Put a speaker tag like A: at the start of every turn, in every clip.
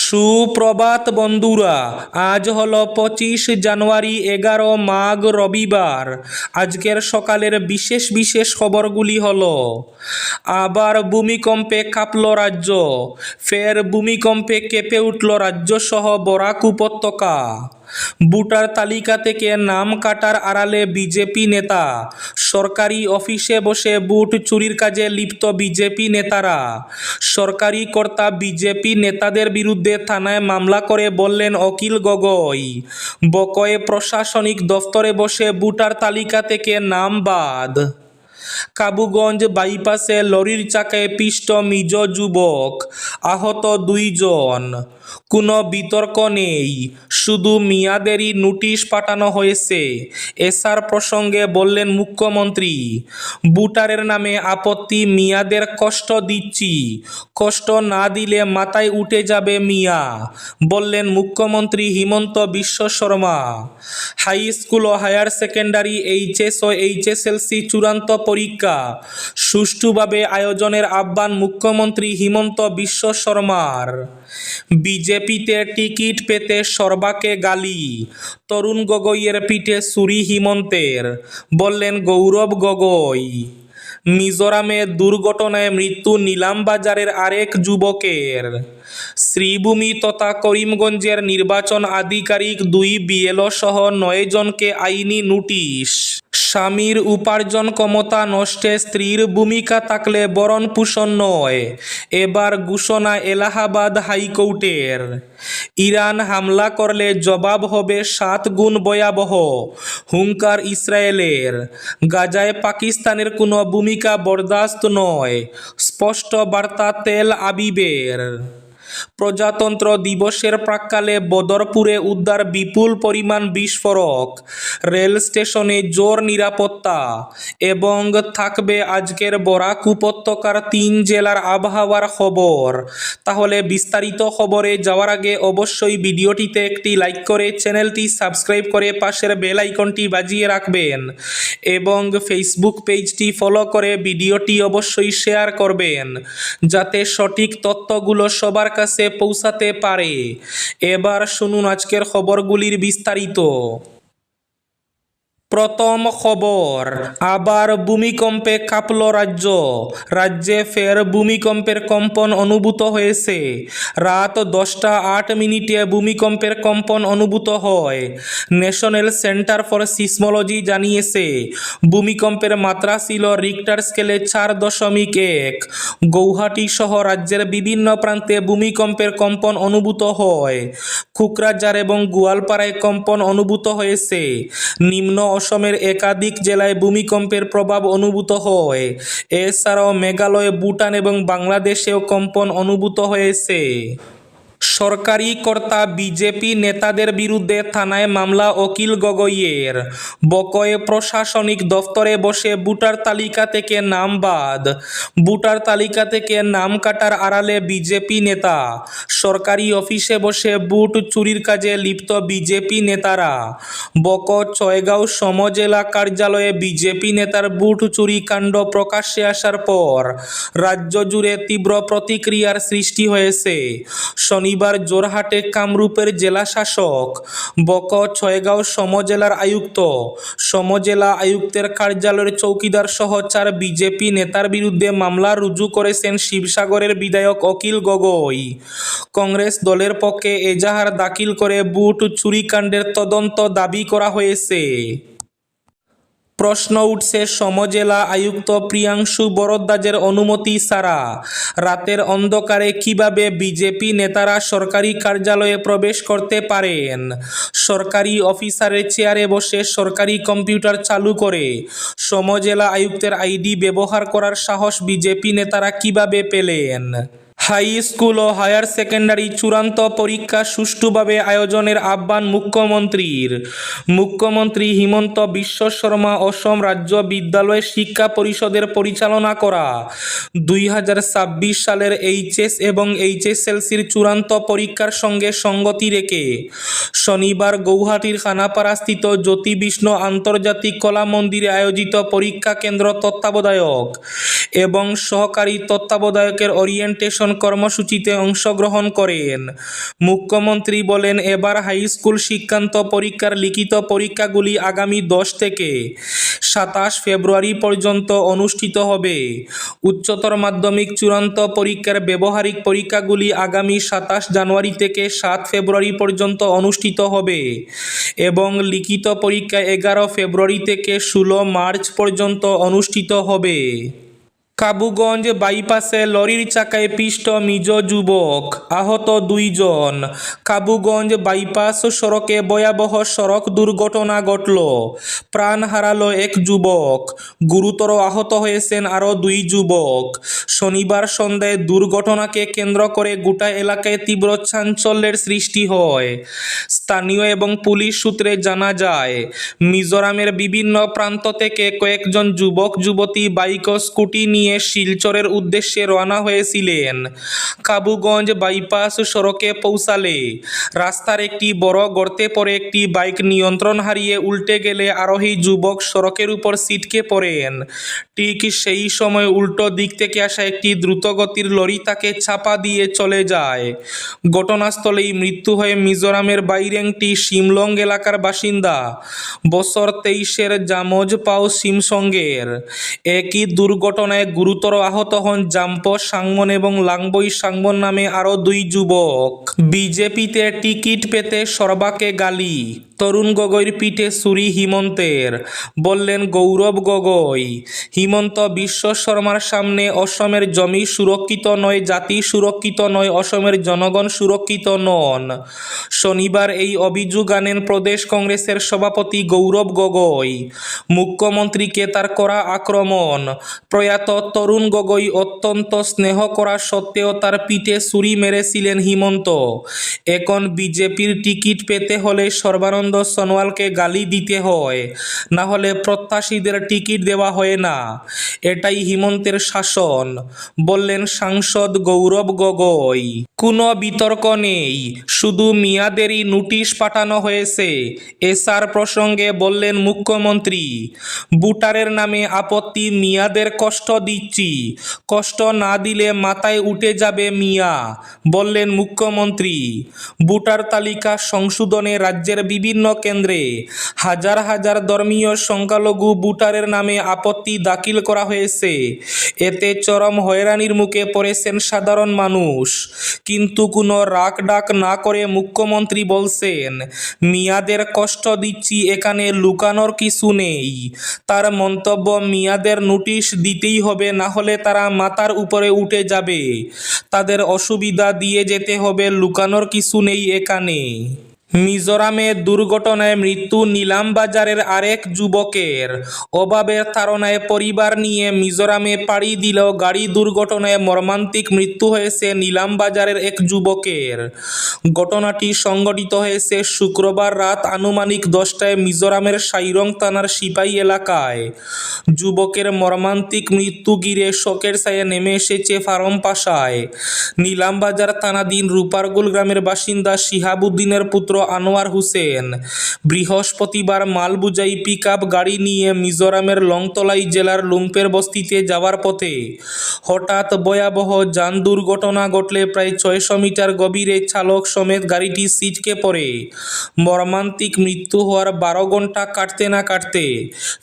A: সুপ্রভাত বন্ধুরা, আজ হলো 25 জানুয়ারি, 11 মাঘ, রবিবার। আজকের সকালের বিশেষ বিশেষ খবরগুলি হলো: আবার ভূমিকম্পে কাঁপল রাজ্য, ফের ভূমিকম্পে কেঁপে উঠল রাজ্যসহ বরাক উপত্যকা। ভোটার তালিকা থেকে নাম কাটার আড়ালে বিজেপি নেতা, সরকারি অফিসে বসে ভোট চুরির কাজে লিপ্ত বিজেপি নেতারা। সরকারি কর্তা বিজেপি নেতাদের বিরুদ্ধে থানায় মামলা করে বললেন অখিল গগৈ। বকোয় প্রশাসনিক দফতরে বসে ভোটার তালিকা থেকে নাম বাদ। কাবুগঞ্জ বাইপাসে লরির চাকায় পিষ্ট মৃত যুবক, আহত 2 জন। কোনো বিতর্ক নেই, শুধু মেয়াদেরই নোটিশ পাঠানো হয়েছে, এসআর প্রসঙ্গে বললেন মুখ্যমন্ত্রী। ভোটারের নামে আপত্তি, মেয়াদের কষ্ট দিচ্ছি, কষ্ট না দিলে মাথায় উঠে যাবে মিয়া, বললেন মুখ্যমন্ত্রী হিমন্ত বিশ্ব শর্মা। হাই স্কুল ও হায়ার সেকেন্ডারি, এইচএস ও এইচএসএলসি চূড়ান্ত পরীক্ষা সুষ্ঠুভাবে আয়োজনের আহ্বান মুখ্যমন্ত্রী হিমন্ত বিশ্ব শর্মার। বিজেপিতে টিকিট পেতে শর্মাকে গালি, তরুণ গগৈয়ের পিঠে ছুরি হিমন্তের, বললেন গৌরব গগৈ। মিজোরামে দুর্ঘটনায় মৃত্যু নিলামবাজারের আরেক যুবকের। শ্রীভূমি তথা করিমগঞ্জের নির্বাচন আধিকারিক 2 বিএলও সহ 9 জনকে আইনি নোটিশ। স্বামীর উপার্জন ক্ষমতা নষ্টে স্ত্রীর ভূমিকা থাকলে ভরণ পোষণ নয়, এবার ঘোষণা এলাহাবাদ হাইকোর্টের। ইরান হামলা করলে জবাব হবে 7 গুণ ভয়াবহ, হুঙ্কার ইসরায়েলের। গাজায় পাকিস্তানের কোনো ভূমিকা বরদাস্ত নয়, স্পষ্ট বার্তা তেল আবিবের। প্রজাতন্ত্র দিবসের প্রাক্কালে বদরপুরে উদ্ধার বিপুল পরিমাণ বিস্ফোরক, রেল স্টেশনে জোর নিরাপত্তা। এবং থাকবে আজকের বরাক উপত্যকার 3 জেলার আবহাওয়ার খবর। তাহলে বিস্তারিত খবরে যাওয়ার আগে অবশ্যই ভিডিওটিতে একটি লাইক করে চ্যানেলটি সাবস্ক্রাইব করে পাশের বেল আইকনটি বাজিয়ে রাখবেন এবং ফেসবুক পেজটি ফলো করে ভিডিওটি অবশ্যই শেয়ার করবেন, যাতে সঠিক তথ্যগুলো সবার কাছে পৌঁছাতে পারে। এবার শুনুন আজকের খবরগুলির বিস্তারিত। প্রথম খবর, আবার ভূমিকম্পে কাঁপল রাজ্য, রাজ্যে ফের ভূমিকম্পের কম্পন অনুভূত হয়েছে। রাত 10:08 ভূমিকম্পের কম্পন অনুভূত হয়। ন্যাশনাল সেন্টার ফর সিসমোলজি জানিয়েছে ভূমিকম্পের মাত্রা ছিল রিক্টার স্কেলে 4.1। গৌহাটি সহ রাজ্যের বিভিন্ন প্রান্তে ভূমিকম্পের কম্পন অনুভূত হয়। কোকরাঝার এবং গোয়ালপাড়ায় কম্পন অনুভূত হয়েছে। নিম্ন অসমের একাধিক জেলায় ভূমিকম্পের প্রভাব অনুভূত হয়। এছাড়াও মেঘালয়, ভুটান এবং বাংলাদেশেও কম্পন অনুভূত হয়েছে। সরকারি কর্তা বিজেপি নেতাদের বিরুদ্ধে থানায় মামলা অখিল গগৈয়ের। বকোয় প্রশাসনিক দফতরে বসে ভোটার তালিকা থেকে নাম বাদ। ভোটার তালিকা থেকে নাম কাটার আড়ালে বিজেপি নেতা, সরকারি অফিসে বসে ভোট চুরির কাজে লিপ্ত বিজেপি নেতারা। বকো ছয়গাঁও সমজেলা কার্যালয়ে বিজেপি নেতার ভোট চুরি কাণ্ড প্রকাশ্যে আসার পর রাজ্য জুড়ে তীব্র প্রতিক্রিয়ার সৃষ্টি হয়েছে। শনিবার জোরহাটে কামরূপের জেলা শাসক, বকো ছয়গাঁও সমজেলার আয়ুক্ত, সমজেলা আয়ুক্তের কার্যালয়ের চৌকিদার সহ 4 বিজেপি নেতার বিরুদ্ধে মামলা রুজু করেছেন শিবসাগরের বিধায়ক অখিল গগৈ। কংগ্রেস দলের পক্ষে এজাহার দাখিল করে ভোট চুরিকাণ্ডের তদন্ত দাবি করা হয়েছে। প্রশ্ন উঠছে সমজেলা আয়ুক্ত প্রিয়াংশু বরদ্দাজের অনুমতি ছাড়া রাতের অন্ধকারে কিভাবে বিজেপি নেতারা সরকারি কার্যালয়ে প্রবেশ করতে পারেন। সরকারি অফিসারের চেয়ারে বসে সরকারি কম্পিউটার চালু করে সমজেলা আয়ুক্তের আইডি ব্যবহার করার সাহস বিজেপি নেতারা কিভাবে পেলেন। হাই স্কুল ও হায়ার সেকেন্ডারি চূড়ান্ত পরীক্ষা সুষ্ঠুভাবে আয়োজনের আহ্বান মুখ্যমন্ত্রীর। মুখ্যমন্ত্রী হিমন্ত বিশ্ব শর্মা অসম রাজ্য বিদ্যালয় শিক্ষা পরিষদের পরিচালনা করা 2026 সালের এইচএস এবং এইচএসএলসির চূড়ান্ত পরীক্ষার সঙ্গে সঙ্গতি রেখে শনিবার গৌহাটির খানাপাড়াস্থিত জ্যোতি বিষ্ণু আন্তর্জাতিক কলা মন্দিরে আয়োজিত পরীক্ষা কেন্দ্র তত্ত্বাবধায়ক এবং সহকারী তত্ত্বাবধায়কের ওরিয়েন্টেশন কর্মসূচিতে অংশগ্রহণ করেন। মুখ্যমন্ত্রী বলেন, এবার হাই স্কুল শিক্ষান্ত পরীক্ষার লিখিত পরীক্ষাগুলি আগামী 10 থেকে 27 ফেব্রুয়ারি পর্যন্ত অনুষ্ঠিত হবে। উচ্চতর মাধ্যমিক চূড়ান্ত পরীক্ষার ব্যবহারিক পরীক্ষাগুলি আগামী 27 জানুয়ারি থেকে 7 ফেব্রুয়ারি পর্যন্ত অনুষ্ঠিত হবে এবং লিখিত পরীক্ষা 11 ফেব্রুয়ারি থেকে 16 মার্চ পর্যন্ত অনুষ্ঠিত হবে। কাবুগঞ্জ বাইপাসে লরির চাকায় পিষ্ট মৃত যুবক, আহত 2 জন। কাবুগঞ্জ বাইপাস সড়কে ভয়াবহ সড়ক দুর্ঘটনা ঘটল। প্রাণ হারালো এক যুবক, গুরুতর আহত হয়েছেন আরও 2 যুবক। শনিবার সন্ধ্যায় দুর্ঘটনাকে কেন্দ্র করে গোটা এলাকায় তীব্র চাঞ্চল্যের সৃষ্টি হয়। স্থানীয় এবং পুলিশ সূত্রে জানা যায়, মিজোরামের বিভিন্ন প্রান্ত থেকে কয়েকজন যুবক যুবতী বাইক ও স্কুটি নিয়ে শিলচরের উদ্দেশ্যে রওনা হয়েছিলেন। কাবুগঞ্জ বাইপাস সড়কে পৌঁছালে রাস্তার একটি বড় গর্তে পড়ে একটি বাইক নিয়ন্ত্রণ হারিয়ে উল্টে গেলে আরোহী যুবক সড়কের উপর ছিটকে পড়েন। ঠিক সেই সময় উল্টো দিক থেকে আসা একটি দ্রুতগতির লরি তাকে চাপা দিয়ে চলে যায়। ঘটনাস্থলেই মৃত্যু হয় মিজোরামের বাইরেংটি শিমলং এলাকার বাসিন্দা বছর 23-এর জামজ পাও সিমসঙ্গের। একই দুর্ঘটনায় গুরুতর আহত হন জাম্পো সাংমন এবং লাংবই সাংমন নামে আরও 2 যুবক। বিজেপিতে টিকিট পেতে সর্বাকে গালি, তরুণ গগৈর পিঠে ছুরি হিমন্তের, বললেন গৌরব গগৈ। হিমন্ত বিশ্ব শর্মার সামনে অসমের জমি সুরক্ষিত নয়, জাতি সুরক্ষিত নয়, অসমের জনগণ সুরক্ষিত নন। শনিবার এই অভিযোগ আনেন প্রদেশ কংগ্রেসের সভাপতি গৌরব গগৈ। মুখ্যমন্ত্রীকে তার করা আক্রমণ। প্রয়াত তরুণ গগৈ অত্যন্ত স্নেহ করা সত্ত্বেও তার পিঠে ছুরি মেরেছিলেন হিমন্ত। এখন বিজেপির টিকিট পেতে হলে সর্বানন্দ সোনোয়ালকে গালি দিতে হয়, না হলে প্রত্যাশীদের টিকিট দেওয়া হয় না। এটাই হিমন্তের শাসন, বললেন সাংসদ গৌরব গগৈ। কোনো বিতর্ক নেই, শুধু মেয়াদেরই নোটিশ পাঠানো হয়েছে, এসআর প্রসঙ্গে বললেন মুখ্যমন্ত্রী। ভোটারের নামে আপত্তি, মেয়াদের কষ্ট দিচ্ছি, কষ্ট না দিলে মাথায় উঠে যাবে মিয়া, বললেন মুখ্যমন্ত্রী। ভোটার তালিকা সংশোধনে রাজ্যের বিভিন্ন কেন্দ্রে হাজার হাজার ধর্মীয় সংখ্যালঘু ভোটারের নামে আপত্তি দাখিল করা হয়েছে। এতে চরম হয়রানির মুখে পড়েছেন সাধারণ মানুষ। কিন্তু কোনো রাগ ডাক না করে মুখ্যমন্ত্রী বলছেন, মেয়াদের কষ্ট দিচ্ছি, এখানে লুকানোর কিছু নেই। তার মন্তব্য, মেয়াদের নোটিশ দিতেই হবে, না হলে তারা মাথার উপরে উঠে যাবে, তাদের অসুবিধা দিয়ে যেতে হবে, লুকানোর কিছু নেই এখানে। মিজোরামে দুর্ঘটনায় মৃত্যু নিলামবাজারের আরেক যুবকের। অভাবের তাড়নায় পরিবার নিয়ে মিজোরামে পাড়ি দিলেও গাড়ি দুর্ঘটনায় মর্মান্তিক মৃত্যু হয়েছে নিলামবাজারের এক যুবকের। ঘটনাটি সংঘটিত হয়েছে শুক্রবার রাত আনুমানিক 10টায় মিজোরামের সাইরং থানার সিপাই এলাকায়। যুবকের মর্মান্তিক মৃত্যু ঘিরে শোকের ছায়া নেমে এসেছে ফারমপাশায়। নিলামবাজার থানাধীন রূপারগুল গ্রামের বাসিন্দা শিহাবুদ্দিনের পুত্র আনোয়ার হোসেন বৃহস্পতিবার মালবোঝাই পিকআপ গাড়ি নিয়ে মিজোরামের লংতলাই জেলার লুংপের বস্তিতে যাওয়ার পথে হঠাৎ ভয়াবহ যান দুর্ঘটনা ঘটলে প্রায় 600 মিটার গভীরে চালক সমেত গাড়িটি ছিটকে পড়ে মর্মান্তিক মৃত্যু হওয়ার 12 ঘন্টা কাটতে না কাটতে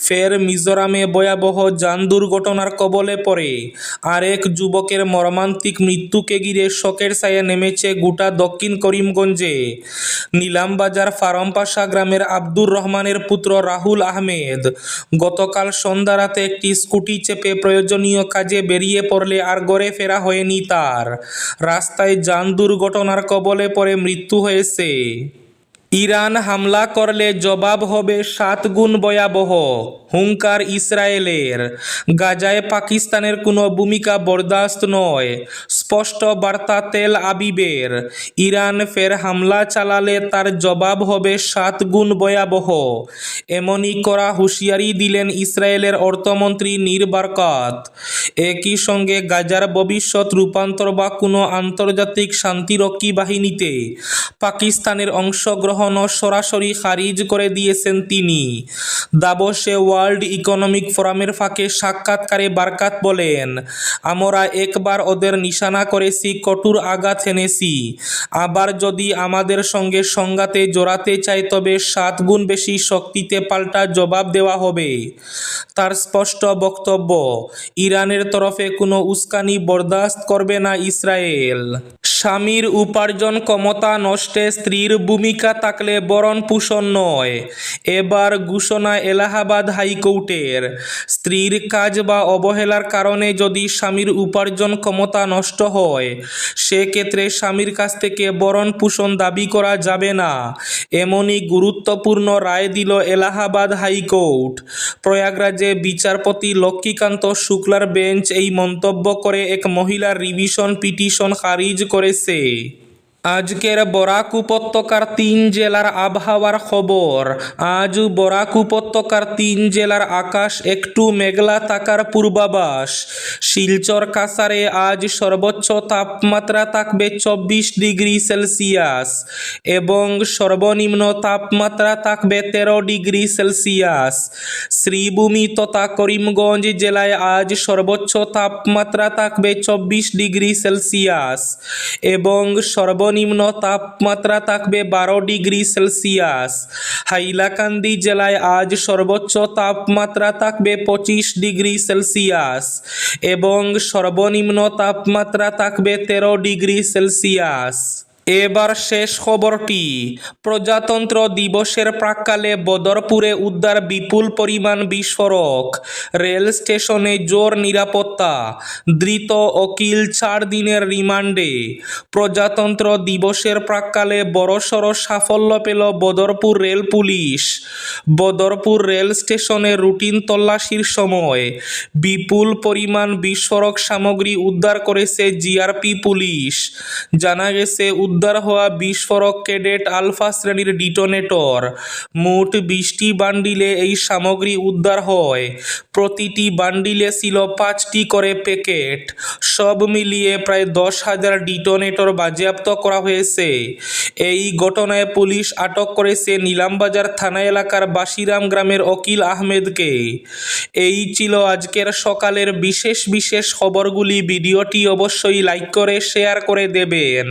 A: ফের মিজোরামে ভয়াবহ যান দুর্ঘটনার কবলে পড়ে আরেক যুবকের মর্মান্তিক মৃত্যুকে ঘিরে শোকের ছায়া নেমেছে গোটা দক্ষিণ করিমগঞ্জে। নিলামবাজার ফারমপাশা গ্রামের আব্দুর রহমানের পুত্র রাহুল আহমেদ গতকাল সন্ধ্যা রাতে একটি স্কুটি চেপে প্রয়োজনীয় কাজে বেরিয়ে পড়লে আর ঘরে ফেরা হয়নি তার। রাস্তায় যান দুর্ঘটনার কবলে পড়ে মৃত্যু হয়েছে। ইরান হামলা করলে জবাব হবে 7 গুণ ভয়াবহ, হুঙ্কার ইসরায়েলের। গাজায় পাকিস্তানের কোনো ভূমিকা বরদাস্ত নয়, স্পষ্ট বার্তা তেল আবিবের। ইরান ফের হামলা চালালে তার জবাব হবে 7 গুণ ভয়াবহ, এমনই কড়া হুঁশিয়ারি দিলেন ইসরায়েলের অর্থমন্ত্রী নীর বারকাত। একই সঙ্গে গাজার ভবিষ্যৎ রূপান্তর বা কোনো আন্তর্জাতিক শান্তিরক্ষী বাহিনীতে পাকিস্তানের অংশগ্রহণ গ্রহণও সরাসরি খারিজ করে দিয়েছেন তিনি। দাভোসে ওয়ার্ল্ড ইকোনমিক ফোরামের ফাঁকে সাক্ষাৎকারে বারকাত বলেন, আমরা একবার ওদের নিশানা করেছি, কঠোর আঘাত এনেছি। আবার যদি আমাদের সঙ্গে সংঘাতে জড়াতে চায় তবে 7 গুণ বেশি শক্তিতে পাল্টা জবাব দেওয়া হবে। তার স্পষ্ট বক্তব্য, ইরানের তরফে কোনো উস্কানি বরদাস্ত করবে না ইসরায়েল। স্বামীর উপার্জন ক্ষমতা নষ্টে স্ত্রীর ভূমিকা থাকলে ভরণ পোষণ নয়। এবার ঘোষণা এলাহাবাদ হাইকোর্টের। স্ত্রীর কাজ বা অবহেলার কারণে যদি স্বামীর উপার্জন ক্ষমতা নষ্ট হয়, সেক্ষেত্রে স্বামীর কাছ থেকে ভরণ পোষণ দাবি করা যাবে না। এমনই গুরুত্বপূর্ণ রায় দিল এলাহাবাদ হাইকোর্ট। প্রয়াগরাজে বিচারপতি লক্ষ্মীকান্ত শুক্লার বেঞ্চ এই মন্তব্য করে এক মহিলার রিভিশন পিটিশন খারিজ করেছে। আজকের বরাক উপত্যকার 3 জেলার আবহাওয়ার খবর। আজ বরাক উপত্যকার 3 জেলার আকাশ একটু মেঘলা থাকার পূর্বাভাস। শিলচর কাছাড়ে আজ সর্বোচ্চ তাপমাত্রা থাকবে 24 ডিগ্রি সেলসিয়াস এবং সর্বনিম্ন তাপমাত্রা থাকবে 13 ডিগ্রি সেলসিয়াস। শ্রীভূমি তথা করিমগঞ্জ জেলায় আজ সর্বোচ্চ তাপমাত্রা থাকবে 24 ডিগ্রি সেলসিয়াস এবং সর্বনিম্ন তাপমাত্রা থাকবে 12 ডিগ্রি সেলসিয়াস। হাইলাকান্দি জেলায় আজ সর্বোচ্চ তাপমাত্রা থাকবে 25 ডিগ্রি সেলসিয়াস এবং সর্বনিম্ন তাপমাত্রা থাকবে 13 ডিগ্রি সেলসিয়াস। এবার শেষ খবরটি। প্রজাতন্ত্র দিবসের প্রাক্কালে বদরপুরে উদ্ধার বিপুল পরিমাণ বিস্ফোরক। রেল স্টেশনে জোর নিরাপত্তা। ধৃত অকিল 4 দিনের রিমান্ডে। প্রজাতন্ত্র দিবসের প্রাক্কালে বড়সড় সাফল্য পেল Badarpur rail police. Badarpur rail স্টেশনে রুটিন তল্লাশির সময় বিপুল পরিমাণ বিস্ফোরক সামগ্রী উদ্ধার করেছে জিআরপি পুলিশ। জানা গেছে, উদ্ধার হওয়া বিস্ফোরক ক্যাডেট আলফা শ্রেণীর ডিটোনেটর। মোট 20টি বান্ডিলে এই সামগ্রী উদ্ধার হয়। প্রতিটি বান্ডিলে ছিল 5টি করে প্যাকেট। সব মিলিয়ে প্রায় 10,000 ডিটোনেটর বাজেয়াপ্ত করা হয়েছে। এই ঘটনায় পুলিশ আটক করেছে নিলামবাজার থানা এলাকার বাসিরাম গ্রামের অকিল আহমেদকে। এই ছিল আজকের সকালের বিশেষ খবরগুলি। ভিডিওটি অবশ্যই লাইক করে শেয়ার করে দেবেন।